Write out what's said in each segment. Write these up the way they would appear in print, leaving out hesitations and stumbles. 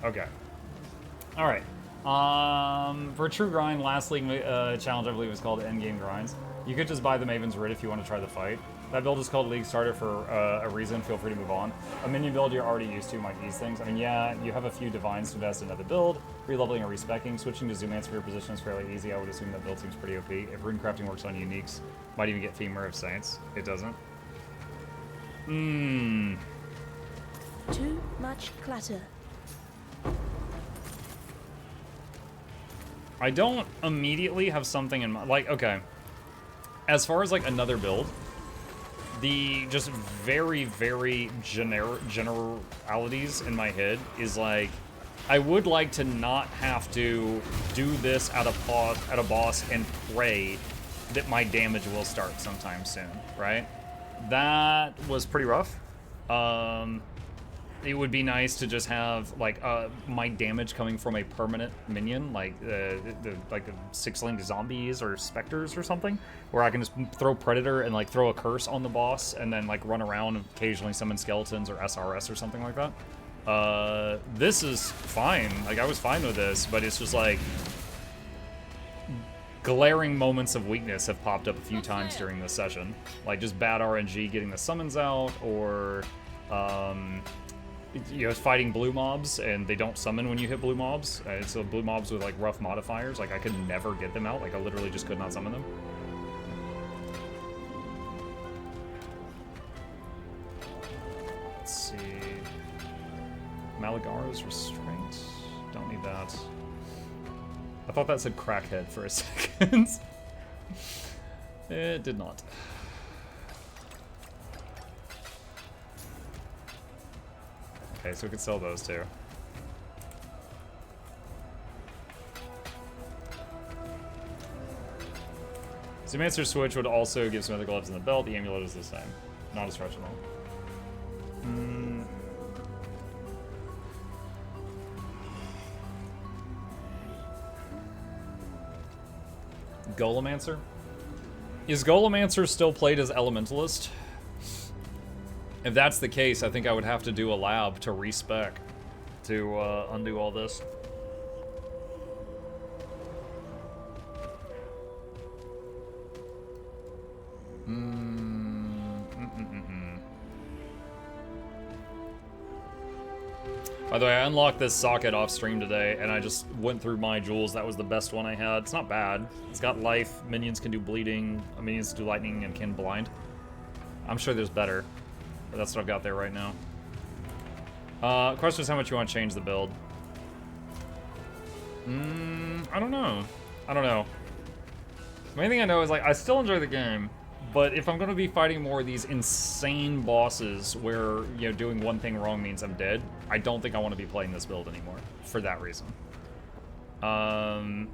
Okay. Alright. For a true grind, last league challenge I believe was called Endgame Grinds. You could just buy the Maven's Writ if you want to try the fight. That build is called League Starter for a reason. Feel free to move on. A minion build you're already used to might ease things. I mean, yeah, you have a few Divines to invest in another build. Re-leveling or respecking. Switching to Zoomancer for your position is fairly easy. I would assume that build seems pretty OP. If rune crafting works on uniques, might even get Femur of Saints. It doesn't. Too much clutter. I don't immediately have something in mind. Like, okay. As far as, like, another build, the just very, very generalities in my head is, like, I would like to not have to do this at a boss and pray that my damage will start sometime soon, right? That was pretty rough. It would be nice to just have like my damage coming from a permanent minion, like like 6-linked zombies or specters or something, where I can just throw Predator and like throw a curse on the boss and then like run around and occasionally summon skeletons or SRS or something like that. This is fine. Like I was fine with this, but it's just like glaring moments of weakness have popped up a few times during this session, like just bad RNG getting the summons out, or you know, fighting blue mobs and they don't summon when you hit blue mobs. So blue mobs with like rough modifiers, like I could never get them out. Like I literally just could not summon them. Let's see. Malagara's Restraint. Don't need that. I thought that said crackhead for a second. It did not. Okay, so we could sell those too. Zoomancer's Switch would also give some other gloves in the belt. The amulet is the same. Not a stretch at all. Golemancer? Is Golemancer still played as Elementalist? If that's the case, I think I would have to do a lab to respec to undo all this. By the way, I unlocked this socket off stream today, and I just went through my jewels. That was the best one I had. It's not bad. It's got life, minions can do bleeding, minions do lightning, and can blind. I'm sure there's better, but that's what I've got there right now. Question is how much you want to change the build. I don't know. I don't know. The main thing I know is, like, I still enjoy the game, but if I'm going to be fighting more of these insane bosses where, you know, doing one thing wrong means I'm dead, I don't think I want to be playing this build anymore for that reason. And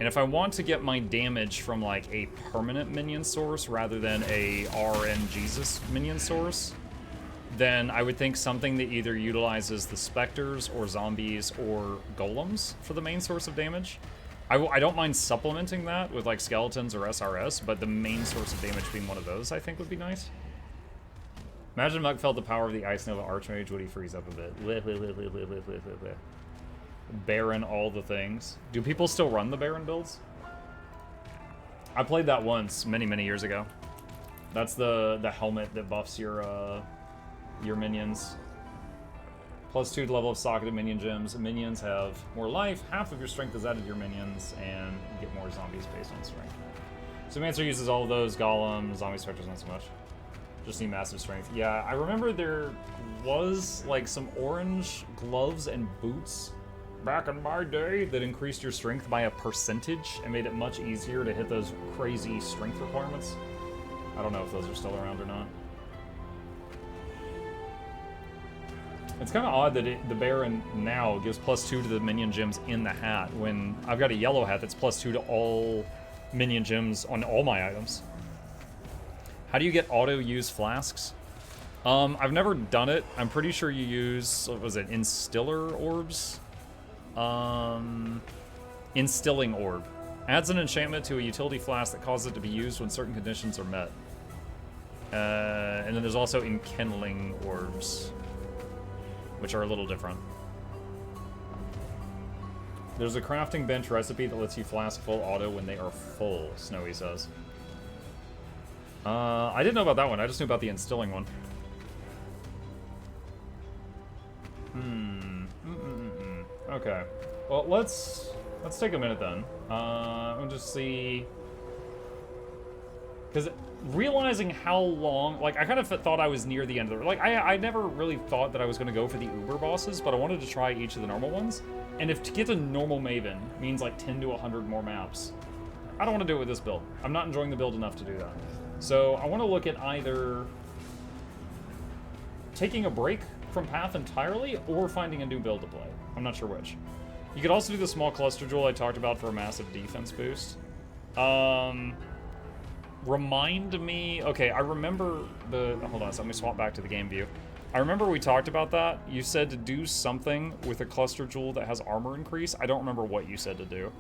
if I want to get my damage from, like, a permanent minion source rather than a RN Jesus minion source, then I would think something that either utilizes the specters or zombies or golems for the main source of damage. I don't mind supplementing that with like skeletons or SRS, but the main source of damage being one of those I think would be nice. Imagine Muck felt the power of the Ice Nova Archmage, would he freeze up a bit? Baron all the things. Do people still run the Baron builds? I played that once many years ago. That's the helmet that buffs your minions. +2 to level of socketed minion gems. Minions have more life, half of your strength is added to your minions, and you get more zombies based on strength. So Mancer uses all of those, Golem, zombie specters not so much. Just need massive strength. Yeah, I remember there was like some orange gloves and boots back in my day that increased your strength by a percentage and made it much easier to hit those crazy strength requirements. I don't know if those are still around or not. It's kind of odd that the Baron now gives +2 to the minion gems in the hat when I've got a yellow hat that's +2 to all minion gems on all my items. How do you get auto-use flasks? I've never done it. I'm pretty sure you use, what was it, Instiller orbs? Instilling orb. Adds an enchantment to a utility flask that causes it to be used when certain conditions are met. And then there's also enkindling orbs, which are a little different. There's a crafting bench recipe that lets you flask full auto when they are full, Snowy says. I didn't know about that one. I just knew about the instilling one. Okay. Well, let's take a minute then. We'll just see. Because realizing how long, like, I kind of thought I was near the end of the, like, I never really thought that I was going to go for the Uber bosses, but I wanted to try each of the normal ones. And if to get to normal Maven means like 10 to 100 more maps, I don't want to do it with this build. I'm not enjoying the build enough to do that. So I want to look at either taking a break from Path entirely or finding a new build to play. I'm not sure which. You could also do the small cluster jewel I talked about for a massive defense boost. Remind me... Okay, I remember the... Hold on, so let me swap back to the game view. I remember we talked about that. You said to do something with a cluster jewel that has armor increase. I don't remember what you said to do.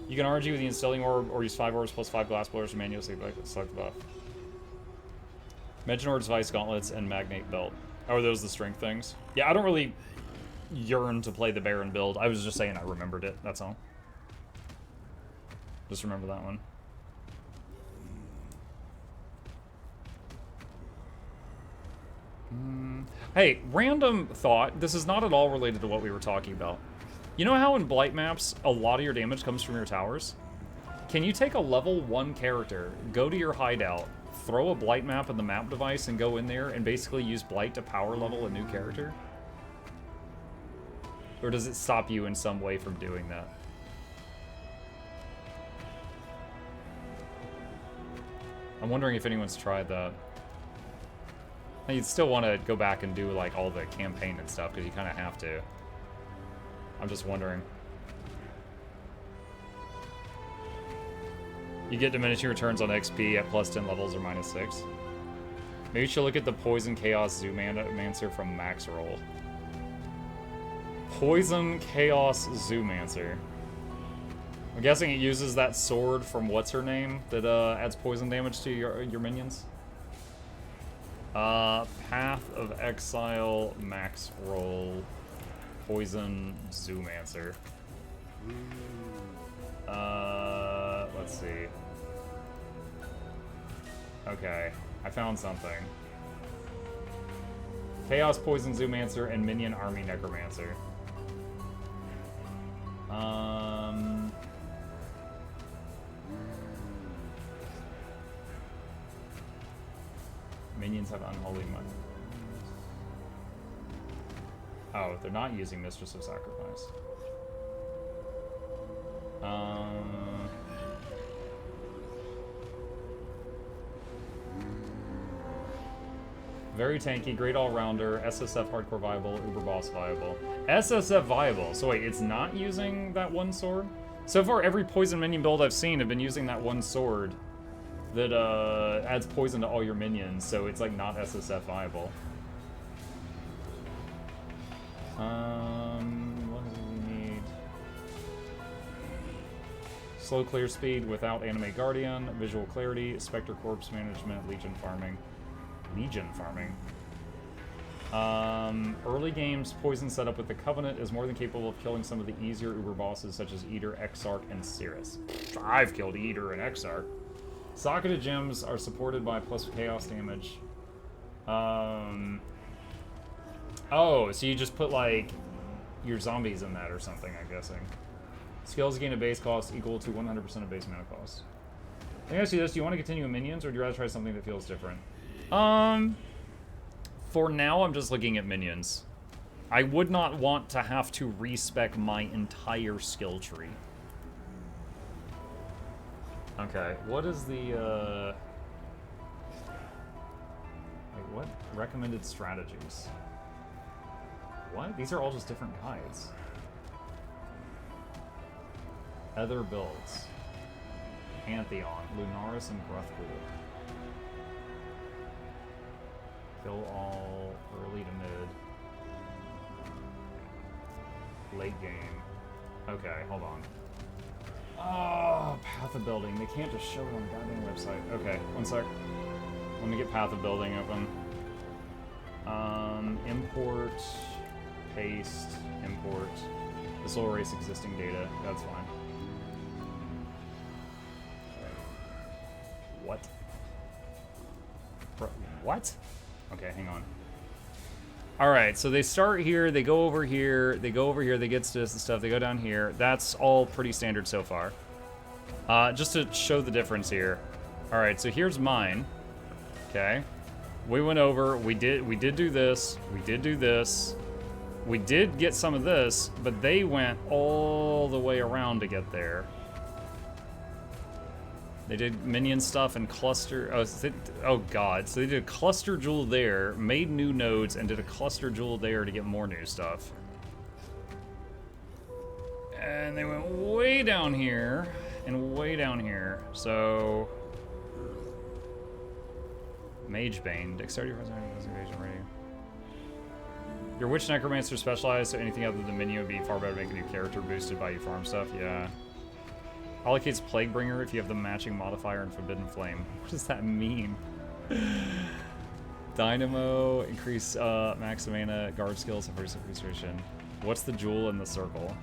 You can RNG with the instilling orb or use 5 orbs plus 5 glass blowers to manually select the buff. Meginord's Vice Gauntlets and Magnate Belt. Oh, are those the strength things? Yeah, I don't really yearn to play the Baron build. I was just saying I remembered it, that's all. Just remember that one. Hey, random thought. This is not at all related to what we were talking about. You know how in Blight maps, a lot of your damage comes from your towers? Can you take a level 1 character, go to your hideout, throw a Blight map in the map device, and go in there and basically use Blight to power level a new character? Or does it stop you in some way from doing that? I'm wondering if anyone's tried that. You'd still want to go back and do like all the campaign and stuff, because you kind of have to. I'm just wondering. You get diminishing returns on XP at plus 10 levels or minus 6. Maybe you should look at the Poison Chaos Zoomancer from Max Roll. Poison Chaos Zoomancer. I'm guessing it uses that sword from what's her name that adds poison damage to your minions. Path of Exile, Max Roll, Poison Zoomancer. Let's see. Okay, I found something. Chaos Poison Zoomancer and Minion Army Necromancer. Minions have unholy money. Oh, they're not using Mistress of Sacrifice. Very tanky, great all-rounder, SSF hardcore viable, uber boss viable. SSF viable. So wait, it's not using that one sword? So far, every poison minion build I've seen have been using that one sword that adds poison to all your minions, so it's like not SSF viable. What do we need? Slow clear speed without Animate Guardian, visual clarity, Spectre Corpse management, Legion farming. Legion farming. Early games poison setup with the Covenant is more than capable of killing some of the easier uber bosses such as Eater, Exarch, and Cirrus. I've killed Eater and Exarch. Socketed gems are supported by plus chaos damage. Oh, so you just put like your zombies in that or something, I'm guessing. Skills gain a base cost equal to 100% of base mana cost. Let me ask you this, do you want to continue with minions or do you rather try something that feels different? For now I'm just looking at minions. I would not want to have to respec my entire skill tree. Okay, what is the, wait, what? Recommended strategies. What? These are all just different guides. Other builds. Pantheon, Lunaris, and Gruthpool. Kill all, early to mid. Late game. Okay, hold on. Oh, Path of Building. They can't just show it on the goddamn website. Okay, one sec. Let me get Path of Building open. Import, paste, import. This will erase existing data. That's fine. What? What? Okay, hang on. Alright, so they start here, they go over here, they go over here, they get to this and stuff, they go down here. That's all pretty standard so far. Just to show the difference here. Alright, so here's mine. Okay. We went over, we did do this, we did do this. We did get some of this, but they went all the way around to get there. They did minion stuff and cluster. Oh god. So they did a cluster jewel there, made new nodes, and did a cluster jewel there to get more new stuff. And they went way down here and way down here. So Mage Bane, Dexterity for investigation ready. Your Witch Necromancer specialized, so anything other than minion would be far better to make a new character boosted by you farm stuff. Yeah. Allocates Plaguebringer if you have the matching modifier in Forbidden Flame. What does that mean? Dynamo, increase max mana, guard skills, and first restoration. What's the jewel in the circle?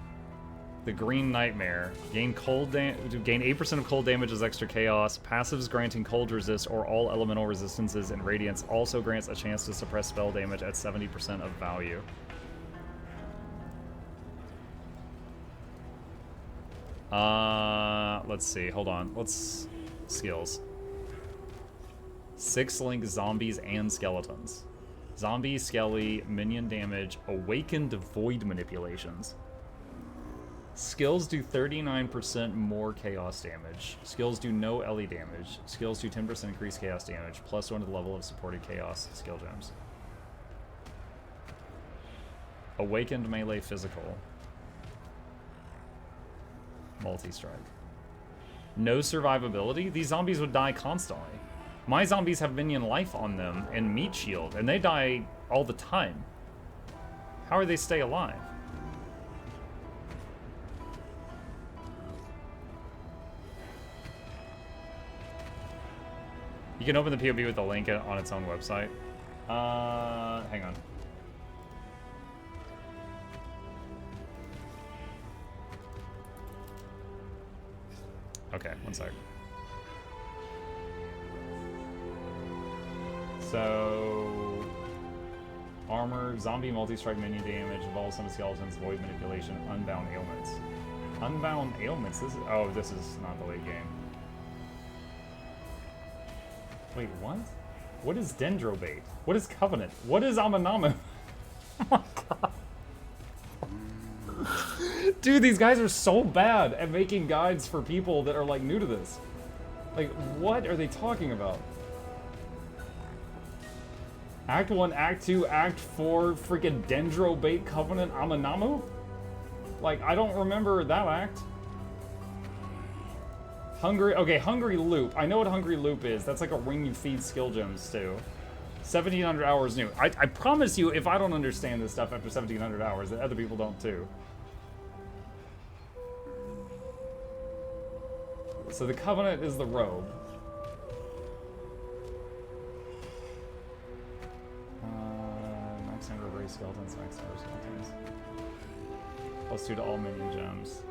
The Green Nightmare. Gain 8% of cold damage as extra chaos. Passives granting cold resist or all elemental resistances in Radiance also grants a chance to suppress spell damage at 70% of value. Let's see. Hold on. Let's skills. 6-link zombies and skeletons. Zombie, skelly, minion damage, awakened void manipulations. Skills do 39% more chaos damage. Skills do no LE damage. Skills do 10% increased chaos damage, plus 1 to the level of supported chaos skill gems. Awakened melee physical. Multi-strike. No survivability? These zombies would die constantly. My zombies have minion life on them and meat shield, and they die all the time. How are they stay alive? You can open the POB with a link on its own website. Hang on. Okay, one sec. So, armor, zombie multi-strike minion damage, involves some skeletons, void manipulation, unbound ailments. Unbound ailments? This is not the late game. Wait, what? What is Dendrobait? What is Covenant? What is Amanama? Oh my god. Dude, these guys are so bad at making guides for people that are like new to this. Like, what are they talking about? Act 1, Act 2, Act 4, freaking Dendrobait Covenant Amanamu? Like, I don't remember that act. Hungry Loop. I know what Hungry Loop is. That's like a ring you feed skill gems to. 1,700 hours new. I promise you, if I don't understand this stuff after 1,700 hours, that other people don't too. So the Covenant is the robe. Max number of race skeletons, max number of skeletons. +2 to all minion gems.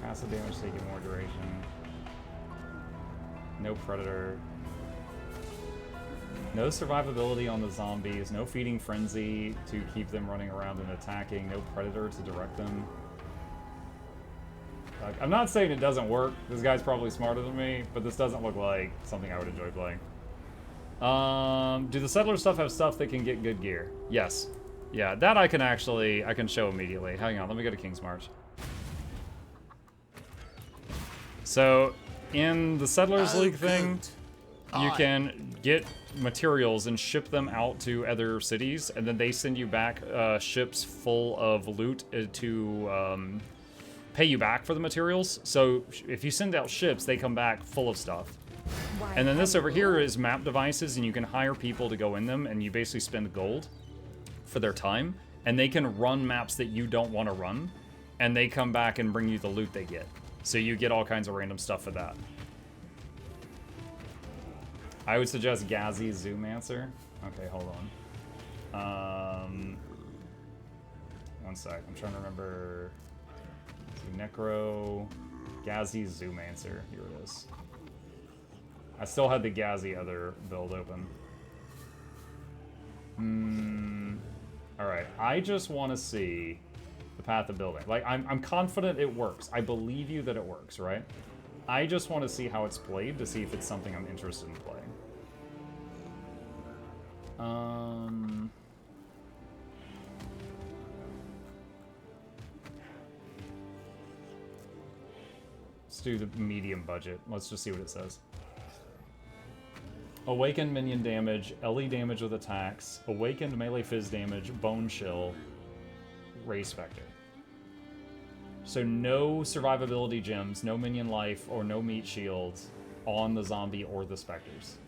Acid damage taking more duration. No predator. No survivability on the zombies. No feeding frenzy to keep them running around and attacking. No predator to direct them. I'm not saying it doesn't work. This guy's probably smarter than me, but this doesn't look like something I would enjoy playing. Do the settler stuff have stuff that can get good gear? Yes. Yeah, that I can show immediately. Hang on, let me go to King's March. So, in the Settlers League thing, you can get materials and ship them out to other cities, and then they send you back ships full of loot to pay you back for the materials. So, if you send out ships, they come back full of stuff. And then this over here is map devices, and you can hire people to go in them, and you basically spend gold for their time, and they can run maps that you don't want to run. and they come back and bring you the loot they get. So you get all kinds of random stuff for that. I would suggest Gazi Zoomancer. Okay, hold on. One sec. I'm trying to remember. Necro, Gazi Zoomancer. Here it is. I still had the Gazi other build open. Alright, I just want to see the path of building. Like, I'm confident it works. I believe you that it works, right? I just want to see how it's played to see if it's something I'm interested in playing. Let's do the medium budget. Let's just see what it says. Awakened minion damage, LE damage with attacks, awakened melee fizz damage, bone chill, Ray Spectre. So no survivability gems, no minion life, or no meat shields on the zombie or the specters.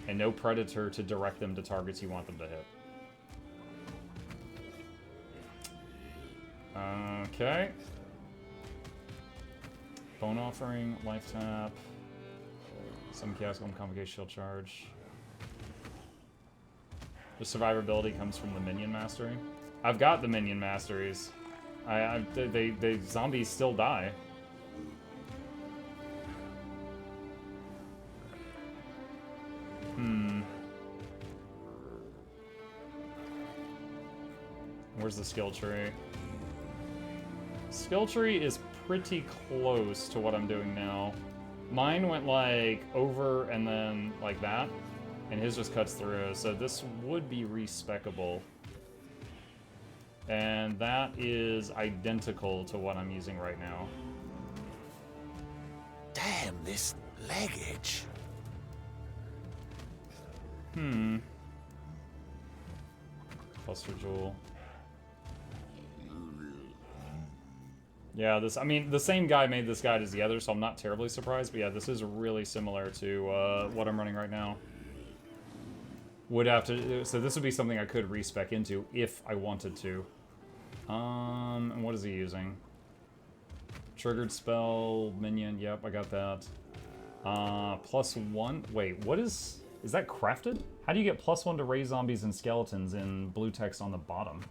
And no predator to direct them to targets you want them to hit. Okay. Bone offering, life tap. Some chaos golem convocation shield charge. The survivability comes from the minion mastery. I've got the minion masteries. The zombies still die. Where's the skill tree? Skill tree is pretty close to what I'm doing now. Mine went like over and then like that, and his just cuts through, so this would be respecable. And that is identical to what I'm using right now. Damn, this leggage. Cluster Jewel. Yeah, this, I mean, the same guy made this guide as the other, so I'm not terribly surprised, but yeah, this is really similar to what I'm running right now. Would have to, so this would be something I could respec into if I wanted to. And what is he using? Triggered spell, minion, yep, I got that. +1, wait, what is that crafted? How do you get +1 to raise zombies and skeletons in blue text on the bottom?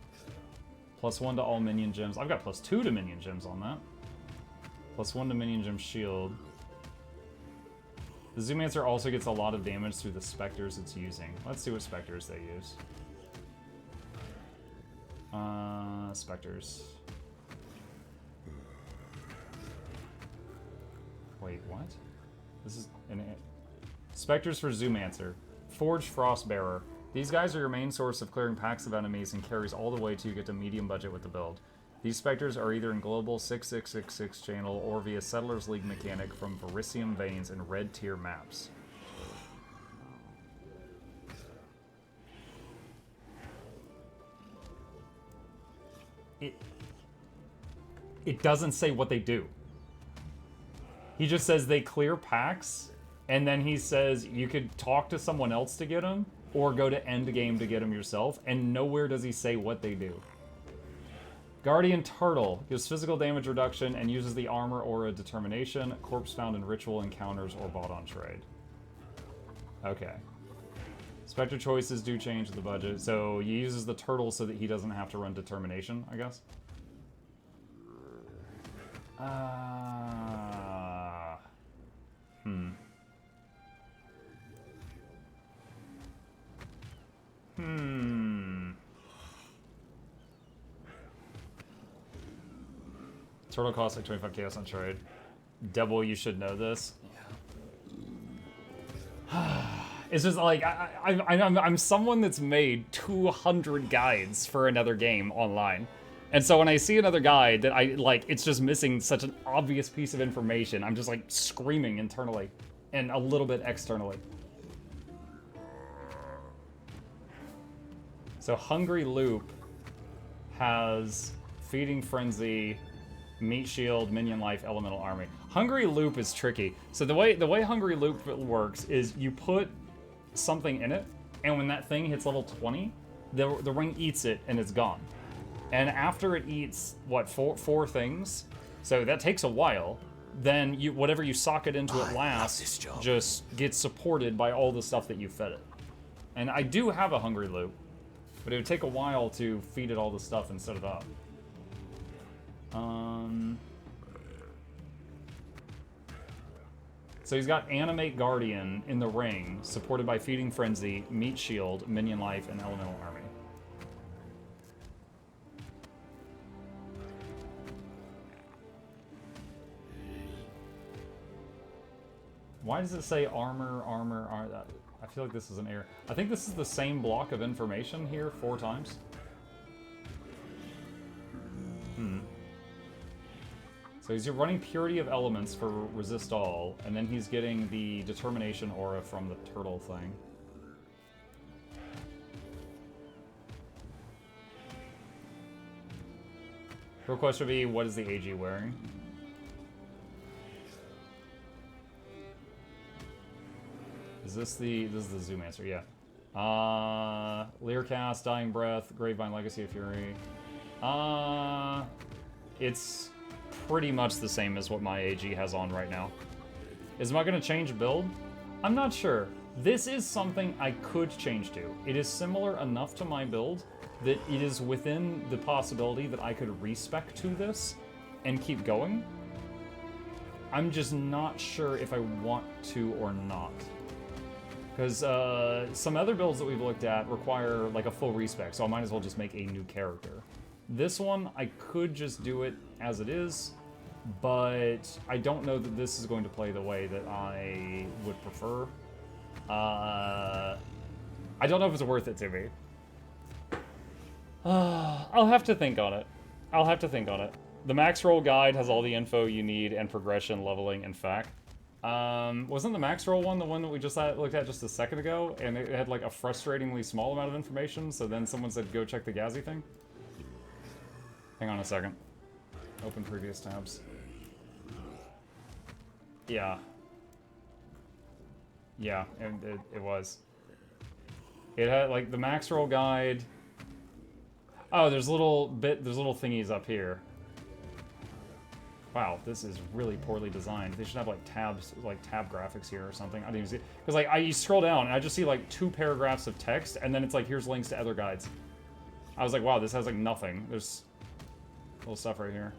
+1 to all minion gems. I've got +2 to minion gems on that. +1 to minion gem shield. The Zoomancer also gets a lot of damage through the specters it's using. Let's see what specters they use. Specters. Wait, what? This is an... Specters for Zoomancer. Forged Frostbearer. These guys are your main source of clearing packs of enemies and carries all the way till you get to medium budget with the build. These specters are either in global 6666 channel or via Settlers League mechanic from Verisium Veins and red tier maps. It doesn't say what they do. He just says they clear packs, and then he says you could talk to someone else to get them, or go to end game to get them yourself, and nowhere does he say what they do. Guardian Turtle gives physical damage reduction and uses the armor aura determination, corpse found in ritual encounters or bought on trade. Okay. Spectre choices do change the budget, so he uses the turtle so that he doesn't have to run determination, I guess. Turtle costs like 25 chaos on trade. Devil, you should know this. Yeah. It's just like, I'm someone that's made 200 guides for another game online. And so when I see another guide that I, like, it's just missing such an obvious piece of information, I'm just like screaming internally and a little bit externally. So Hungry Loop has Feeding Frenzy, Meat Shield, Minion Life, Elemental Army. Hungry Loop is tricky. So the way Hungry Loop works is you put something in it, and when that thing hits level 20, the ring eats it and it's gone. And after it eats, what, four things? So that takes a while. Then whatever you sock it into at last just gets supported by all the stuff that you fed it. And I do have a hungry loop, but it would take a while to feed it all the stuff and set it up. So he's got Animate Guardian in the ring, supported by Feeding Frenzy, Meat Shield, Minion Life, and Elemental Army. Why does it say armor? I feel like this is an error. I think this is the same block of information here 4 times. So he's running Purity of Elements for Resist All, and then he's getting the Determination Aura from the turtle thing. Real question would be, what is the AG wearing? Is this is the Zoom answer? Yeah. Learcast, Dying Breath, Gravevine, Legacy of Fury. It's pretty much the same as what my AG has on right now. Am I going to change build? I'm not sure. This is something I could change to. It is similar enough to my build that it is within the possibility that I could respec to this and keep going. I'm just not sure if I want to or not. Because some other builds that we've looked at require like a full respec, so I might as well just make a new character. This one, I could just do it as it is, but I don't know that this is going to play the way that I would prefer. I don't know if it's worth it to me. I'll have to think on it. The max roll guide has all the info you need and progression, leveling, and fact. Wasn't the max roll one the one that we just looked at just a second ago? And it had like a frustratingly small amount of information, so then someone said go check the Gazi thing? Hang on a second. Open previous tabs. Yeah. Yeah, it was. It had like the max roll guide. Oh, there's little thingies up here. Wow, this is really poorly designed. They should have like tabs, like tab graphics here or something. I didn't even see it. Because like you scroll down and I just see like 2 paragraphs of text and then it's like here's links to other guides. I was like, wow, this has like nothing. There's little stuff right here.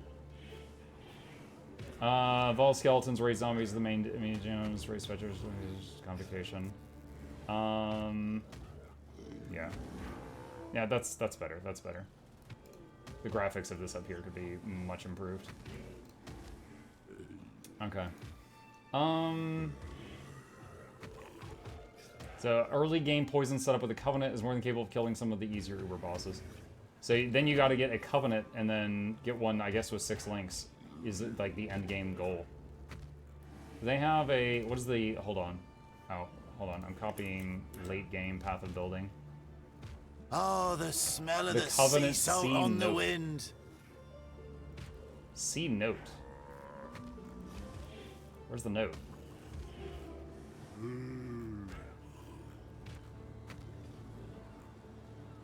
Vol skeletons, raid zombies, the main gems, raid specters, convocation. Yeah. Yeah, that's better. That's better. The graphics of this up here could be much improved. Okay. So early game poison setup with a Covenant is more than capable of killing some of the easier Uber bosses. So then you got to get a Covenant and then get one, I guess, with 6 links. Is it like the end game goal? They have a, what is the, hold on. Oh, hold on. I'm copying late game Path of Building. Oh, the smell of the Covenant sea salt sea on the note. wind. Sea note. Where's the note?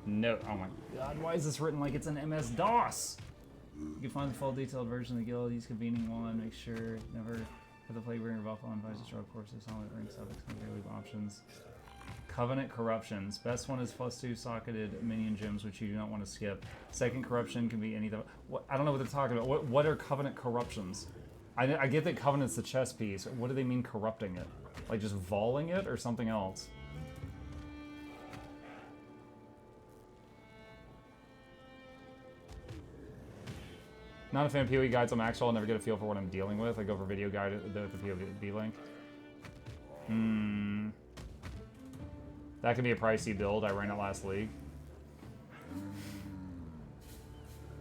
Note. Oh my god, why is this written like it's an MS-DOS? You can find the full detailed version of the guild. Use convening one. Make sure never put the plague bringer buff on advisor stroke courses. Solid ring subjects and daily options. Covenant corruptions. Best one is +2 socketed minion gems, which you do not want to skip. Second corruption can be any. What, I don't know what they're talking about. What are covenant corruptions? I get that covenant's the chess piece. What do they mean corrupting it? Like just voling it or something else? Not a fan of PoE guides on Maxwell. I'll never get a feel for what I'm dealing with. I go for video guide at the PoE link. That could be a pricey build. I ran it last league.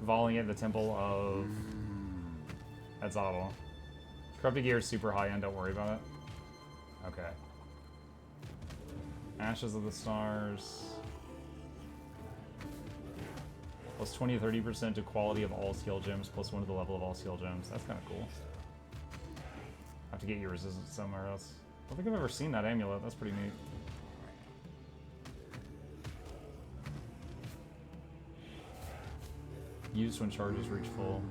Volleying it in the Temple of Exile. Corrupted Gear is super high end. Don't worry about it. Okay. Ashes of the Stars. Plus 20 to 30% to quality of all skill gems, plus 1 to the level of all skill gems. That's kind of cool. Have to get your resistance somewhere else. I don't think I've ever seen that amulet. That's pretty neat. Used when charges reach full.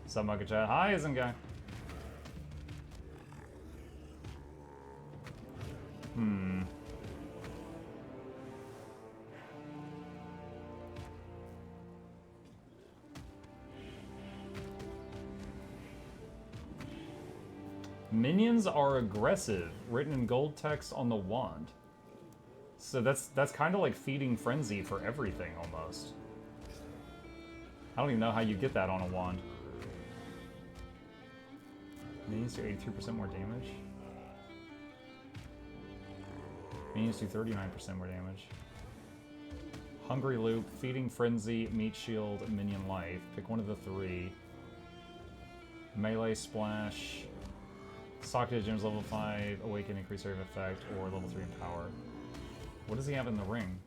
What's up, Muka Chat? Hi, isn't guy. Minions are aggressive, written in gold text on the wand. So that's kind of like feeding frenzy for everything almost. I don't even know how you get that on a wand. Minions do 83% more damage. Minions do 39% more damage. Hungry Loop, Feeding Frenzy, Meat Shield, Minion Life. Pick one of the three. Melee Splash. Socket Gems level 5, Awaken, increase rate of effect, or level 3 in power. What does he have in the ring?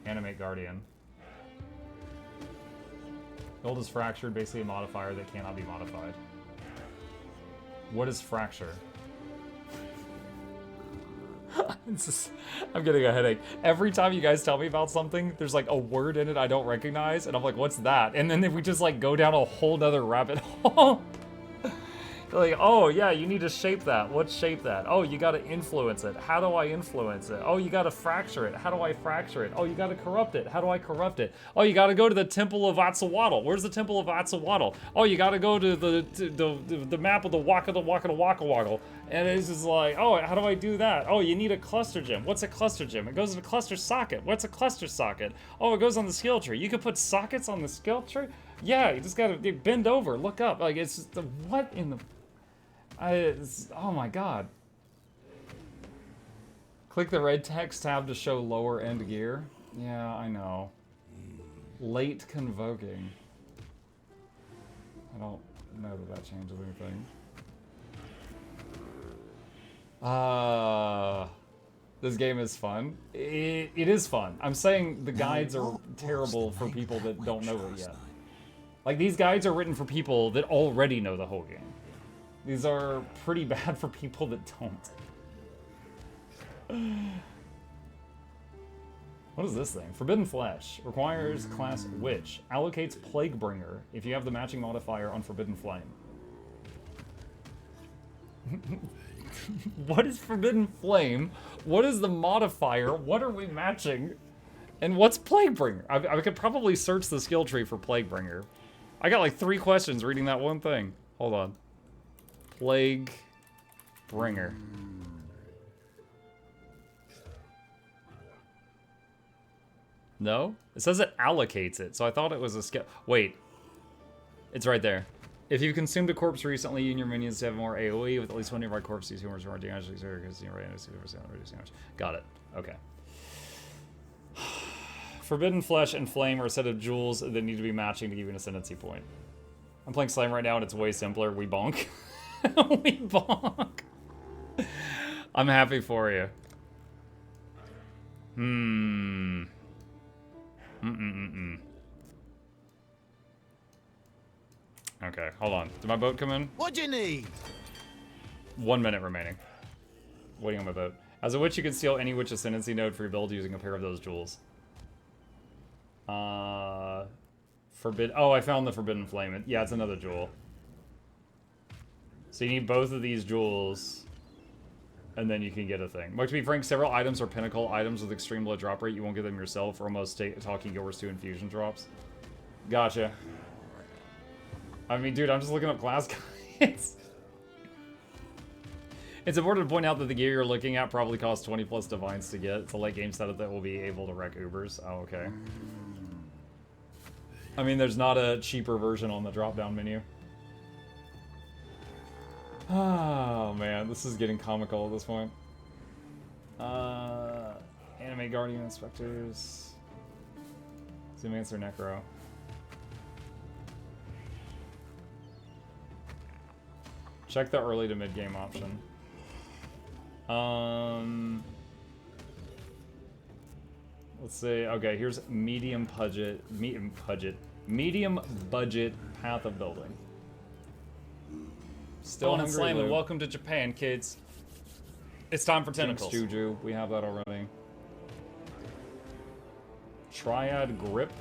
Animate Guardian. Gold is fractured, basically a modifier that cannot be modified. What is fracture? I'm getting a headache. Every time you guys tell me about something, there's like a word in it I don't recognize, and I'm like, what's that? And then we just like go down a whole nother rabbit hole. Like, oh yeah, you need to shape that. What shape that? Oh, you gotta influence it. How do I influence it? Oh, you gotta fracture it. How do I fracture it? Oh, you gotta corrupt it. How do I corrupt it? Oh, you gotta go to the Temple of Atzawaddle. Where's the Temple of Atzawaddle? Oh, you gotta go to the map of the Waka Waggle. And it's just like, oh, how do I do that? Oh, you need a cluster gem. What's a cluster gem? It goes in a cluster socket. What's a cluster socket? Oh, it goes on the skill tree. You can put sockets on the skill tree? Yeah, you just gotta bend over, look up. Like, it's just, what in the... oh my god. Click the red text tab to show lower end gear. Yeah, I know. Late convoking. I don't know that changes anything. This game is fun. It is fun. I'm saying the guides are terrible for people that don't know it yet. Like, these guides are written for people that already know the whole game. These are pretty bad for people that don't. What is this thing? Forbidden Flesh. Requires class Witch. Allocates Plaguebringer if you have the matching modifier on Forbidden Flame. What is Forbidden Flame? What is the modifier? What are we matching? And what's Plaguebringer? I could probably search the skill tree for Plaguebringer. I got like 3 questions reading that one thing. Hold on. Plaguebringer. No? It says it allocates it, so I thought it was a skill. Wait. It's right there. If you've consumed a corpse recently, you and your minions have more AoE with at least one nearby corpse. These humors more damage. Got it. Okay. Forbidden Flesh and Flame are a set of jewels that need to be matching to give you an ascendancy point. I'm playing Slime right now and it's way simpler. We bonk. We bonk. I'm happy for you. Okay, hold on. Did my boat come in? What do you need? 1 minute remaining. Waiting on my boat. As a witch, you can steal any witch ascendancy node for your build using a pair of those jewels. Oh, I found the Forbidden Flame. Yeah, it's another jewel. So you need both of these jewels, and then you can get a thing. But to be frank, several items are pinnacle items with extreme low drop rate. You won't get them yourself, or almost talking Gilbert's 2 infusion drops. Gotcha. I mean, dude, I'm just looking up class guides. It's important to point out that the gear you're looking at probably costs 20 plus divines to get. It's a late game setup that will be able to wreck Ubers. Oh, okay. I mean, there's not a cheaper version on the drop-down menu. Oh, man, this is getting comical at this point. Anime Guardian Inspectors. Zoomancer Necro. Check the early to mid-game option. Let's see. Okay, here's medium budget path of building. Still on Slam, and welcome to Japan, kids. It's time for tentacles. Juju, we have that already. Triad grip.